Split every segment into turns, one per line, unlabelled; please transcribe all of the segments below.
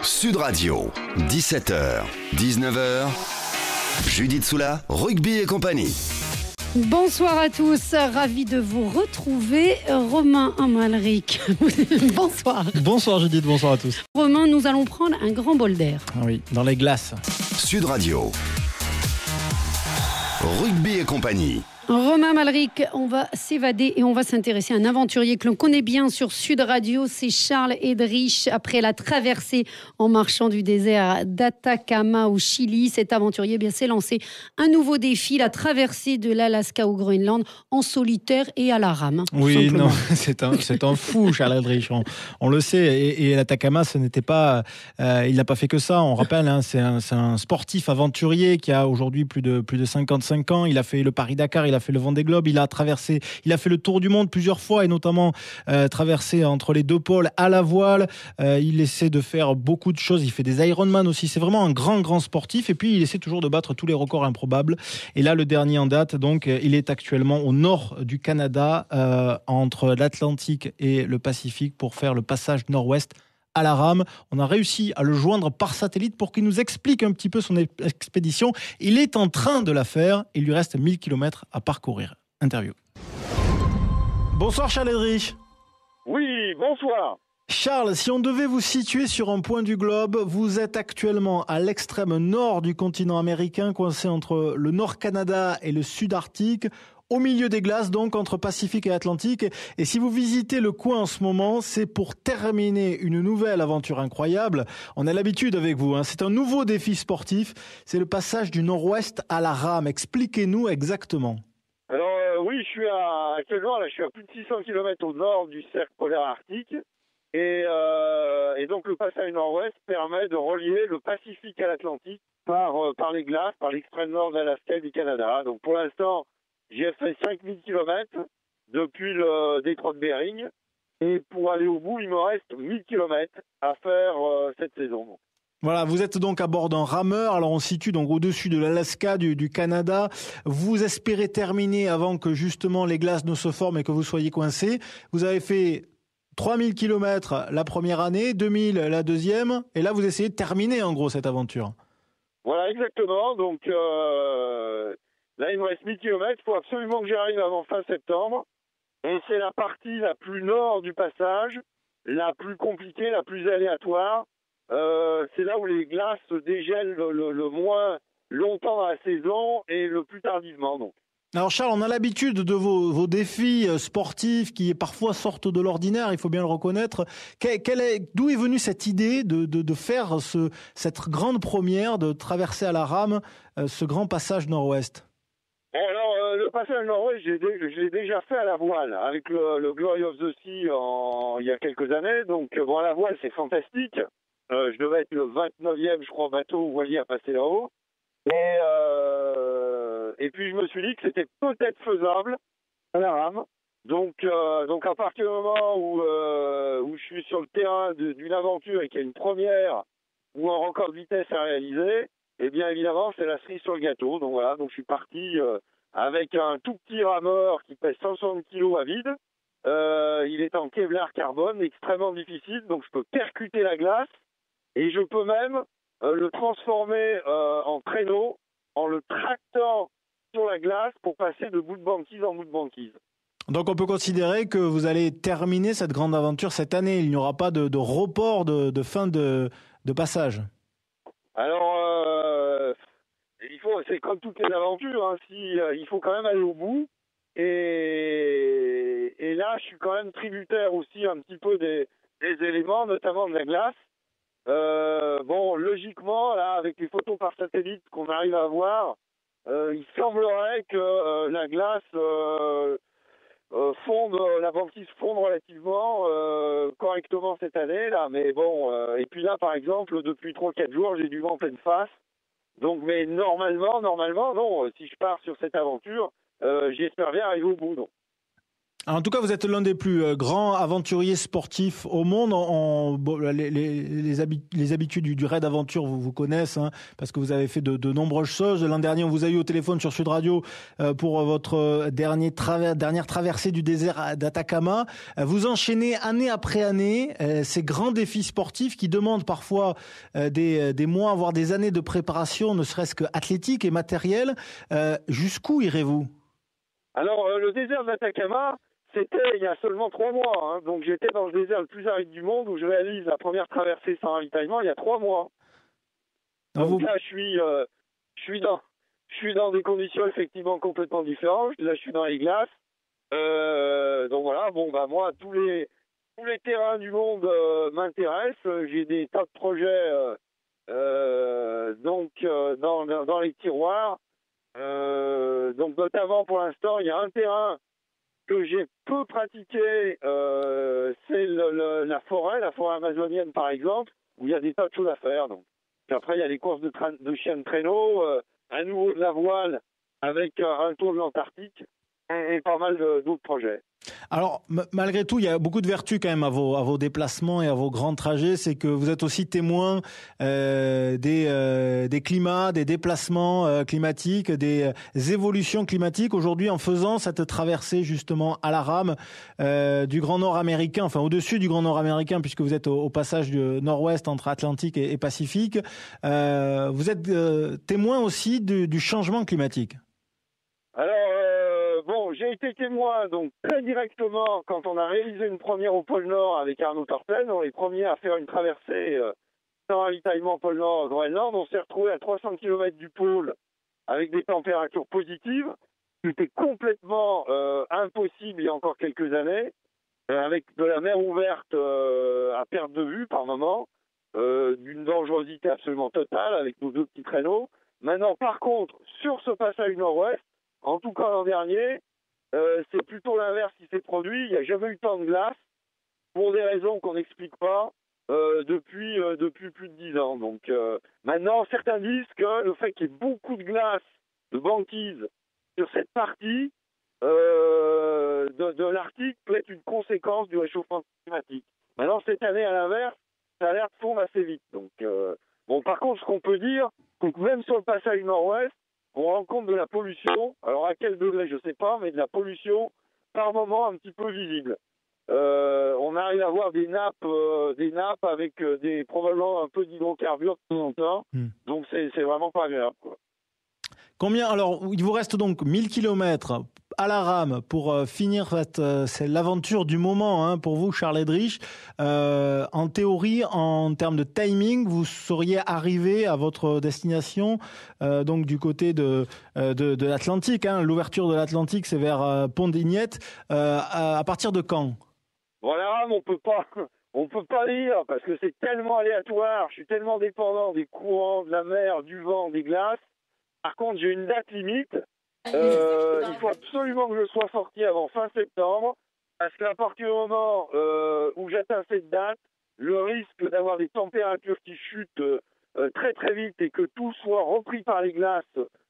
Sud Radio, 17h, 19h, Judith Soula, Rugby et compagnie.
Bonsoir à tous, ravi de vous retrouver. Romain Amalric, bonsoir.
Bonsoir Judith, bonsoir à tous.
Romain, nous allons prendre un grand bol d'air.
Oui, dans les glaces.
Sud Radio, Rugby et compagnie.
Romain Amalric, on va s'évader et on va s'intéresser à un aventurier que l'on connaît bien sur Sud Radio, c'est Charles Eidrich. Après la traversée en marchant du désert d'Atacama au Chili, cet aventurier s'est lancé un nouveau défi, la traversée de l'Alaska au Groenland en solitaire et à la rame.
Oui, non, c'est un fou, Charles Eidrich. On le sait. Et l'Atacama, ce n'était pas, il n'a pas fait que ça. On rappelle, c'est un sportif aventurier qui a aujourd'hui plus de 55 ans. Il a fait le Paris-Dakar, il a fait le Vendée Globe, il a fait le tour du monde plusieurs fois et notamment traversé entre les deux pôles à la voile. Il essaie de faire beaucoup de choses. Il fait des Ironman aussi. C'est vraiment un grand sportif. Et puis il essaie toujours de battre tous les records improbables. Et là, le dernier en date, donc, il est actuellement au nord du Canada, entre l'Atlantique et le Pacifique, pour faire le passage nord-ouest à la rame. On a réussi à le joindre par satellite pour qu'il nous explique un petit peu son expédition. Il est en train de la faire. Il lui reste 1000 km à parcourir. Interview. Bonsoir Charles Eidrich.
Oui, bonsoir.
Charles, si on devait vous situer sur un point du globe, vous êtes actuellement à l'extrême nord du continent américain, coincé entre le Nord Canada et le Sud Arctique, au milieu des glaces, donc entre Pacifique et Atlantique. Et si vous visitez le coin en ce moment, c'est pour terminer une nouvelle aventure incroyable. On a l'habitude avec vous, c'est un nouveau défi sportif. C'est le passage du nord-ouest à la rame. Expliquez-nous exactement.
Alors oui, actuellement je suis à plus de 600 km au nord du cercle polaire arctique. Et donc le passage nord-ouest permet de relier le Pacifique à l'Atlantique par les glaces, par l'extrême nord de l'Alaska et du Canada. Donc pour l'instant, j'ai fait 5000 km depuis le détroit de Bering. Et pour aller au bout, il me reste 1000 km à faire cette saison.
Voilà, vous êtes donc à bord d'un rameur. Alors on se situe donc au-dessus de l'Alaska, du Canada. Vous espérez terminer avant que justement les glaces ne se forment et que vous soyez coincé. Vous avez fait 3000 km la première année, 2000 la deuxième. Et là, vous essayez de terminer en gros cette aventure.
Voilà, exactement. Donc là, il me reste 1000 km. Il faut absolument que j'arrive avant fin septembre. Et c'est la partie la plus nord du passage, la plus compliquée, la plus aléatoire. C'est là où les glaces se dégèlent le moins longtemps dans la saison et le plus tardivement. Donc.
Alors Charles, on a l'habitude de vos défis sportifs qui parfois sortent de l'ordinaire, il faut bien le reconnaître. D'où est venue cette idée de faire cette grande première, de traverser à la rame ce grand passage nord-ouest?
Alors, le passage nord-ouest, je l'ai déjà fait à la voile, avec le Glory of the Sea il y a quelques années. Donc, bon, à la voile, c'est fantastique. Je devais être le 29e, je crois, bateau voilier à passer là-haut. Et puis, je me suis dit que c'était peut-être faisable à la rame. Donc à partir du moment où je suis sur le terrain d'une aventure et qu'il y a une première ou un record de vitesse à réaliser, eh bien, évidemment, c'est la cerise sur le gâteau. Donc voilà, donc je suis parti avec un tout petit rameur qui pèse 160 kg à vide. Il est en Kevlar carbone, extrêmement difficile, donc je peux percuter la glace et je peux même le transformer en traîneau en le tractant sur la glace pour passer de bout de banquise en bout de banquise.
Donc on peut considérer que vous allez terminer cette grande aventure cette année. Il n'y aura pas de report de fin de passage.
Alors, c'est comme toutes les aventures, il faut quand même aller au bout. Et là, je suis quand même tributaire aussi un petit peu des éléments, notamment de la glace. Logiquement, là, avec les photos par satellite qu'on arrive à voir, il semblerait que la glace la banquise fonde relativement correctement cette année, là. Mais bon, et puis là, par exemple, depuis 3-4 jours, j'ai du vent pleine face. Donc, mais normalement, non. Si je pars sur cette aventure, j'espère bien arriver au bout, donc.
Alors, en tout cas, vous êtes l'un des plus grands aventuriers sportifs au monde. Les habitudes du raid aventure vous connaissent, hein, parce que vous avez fait de nombreuses choses. L'an dernier, on vous a eu au téléphone sur Sud Radio pour votre dernière traversée du désert d'Atacama. Vous enchaînez année après année ces grands défis sportifs qui demandent parfois des mois, voire des années de préparation, ne serait-ce que athlétique et matérielle. Jusqu'où irez-vous?
Alors, le désert d'Atacama, c'était il y a seulement 3 mois. Hein. Donc, j'étais dans le désert le plus aride du monde où je réalise la première traversée sans ravitaillement il y a 3 mois. Donc là, je suis dans des conditions effectivement complètement différentes. Là, je suis dans les glaces. Donc voilà, moi, tous les terrains du monde m'intéressent. J'ai des tas de projets dans les tiroirs. Donc notamment pour l'instant, il y a un terrain que j'ai peu pratiqué, c'est la forêt amazonienne par exemple, où il y a des tas de choses à faire. Donc. Puis après, il y a les courses de chiens de traîneau, à nouveau de la voile avec un tour de l'Antarctique et pas mal d'autres projets.
Alors, malgré tout, il y a beaucoup de vertus quand même à vos déplacements et à vos grands trajets. C'est que vous êtes aussi témoin des climats, des déplacements climatiques, des évolutions climatiques. Aujourd'hui, en faisant cette traversée justement à la rame du Grand Nord américain, enfin au-dessus du Grand Nord américain, puisque vous êtes au passage du nord-ouest entre Atlantique et Pacifique, vous êtes témoin aussi du changement climatique.
Alors, j'ai été témoin, donc, très directement, quand on a réalisé une première au pôle Nord avec Arnaud Tortel, on est les premiers à faire une traversée sans ravitaillement pôle Nord, Groenland. On s'est retrouvé à 300 km du pôle avec des températures positives, c'était complètement impossible il y a encore quelques années, avec de la mer ouverte à perte de vue par moment, d'une dangerosité absolument totale avec nos 2 petits traîneaux. Maintenant, par contre, sur ce passage nord-ouest, en tout cas l'an dernier, c'est plutôt l'inverse qui s'est produit. Il n'y a jamais eu tant de glace, pour des raisons qu'on n'explique pas, depuis plus de 10 ans. Donc maintenant, certains disent que le fait qu'il y ait beaucoup de glace, de banquise sur cette partie de l'Arctique peut être une conséquence du réchauffement climatique. Maintenant, cette année, à l'inverse, ça a l'air de fondre assez vite. Donc, par contre, ce qu'on peut dire, c'est que même sur le passage nord-ouest, on rencontre de la pollution. Alors, à quel degré, je ne sais pas, mais de la pollution, par moment, un petit peu visible. On arrive à voir des nappes avec probablement un peu d'hydrocarbures de temps en temps. Donc, c'est vraiment pas agréable, quoi.
Alors, il vous reste donc 1000 km à la rame pour finir c'est l'aventure du moment, hein, pour vous, Charles Eddrich. En théorie, en termes de timing, vous seriez arrivé à votre destination, donc du côté de l'Atlantique, hein. L'ouverture de l'Atlantique, c'est vers Pont d'Ignette. À partir de quand?
Bon, la rame, on peut pas dire, parce que c'est tellement aléatoire. Je suis tellement dépendant des courants, de la mer, du vent, des glaces. Par contre, j'ai une date limite. Il faut absolument que je sois sorti avant fin septembre, parce qu'à partir du moment où j'atteins cette date, le risque d'avoir des températures qui chutent très très vite et que tout soit repris par les glaces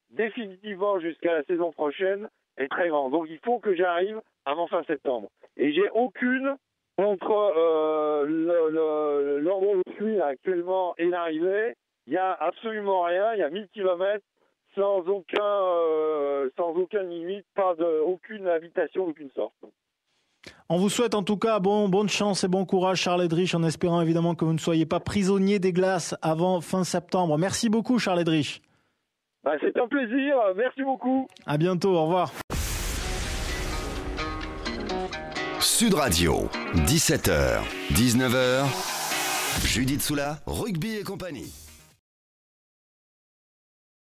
définitivement jusqu'à la saison prochaine est très grand. Donc il faut que j'arrive avant fin septembre. Et j'ai aucune contre l'endroit où je suis actuellement et l'arrivée. Il n'y a absolument rien, il y a 1000 km. Sans aucune limite, aucune habitation d'aucune sorte.
On vous souhaite en tout cas bonne chance et bon courage, Charles Eddrich, en espérant évidemment que vous ne soyez pas prisonnier des glaces avant fin septembre. Merci beaucoup, Charles Eddrich.
C'est un plaisir, merci beaucoup.
À bientôt, au revoir.
Sud Radio, 17h, 19h, Judith Soula, Rugby et compagnie.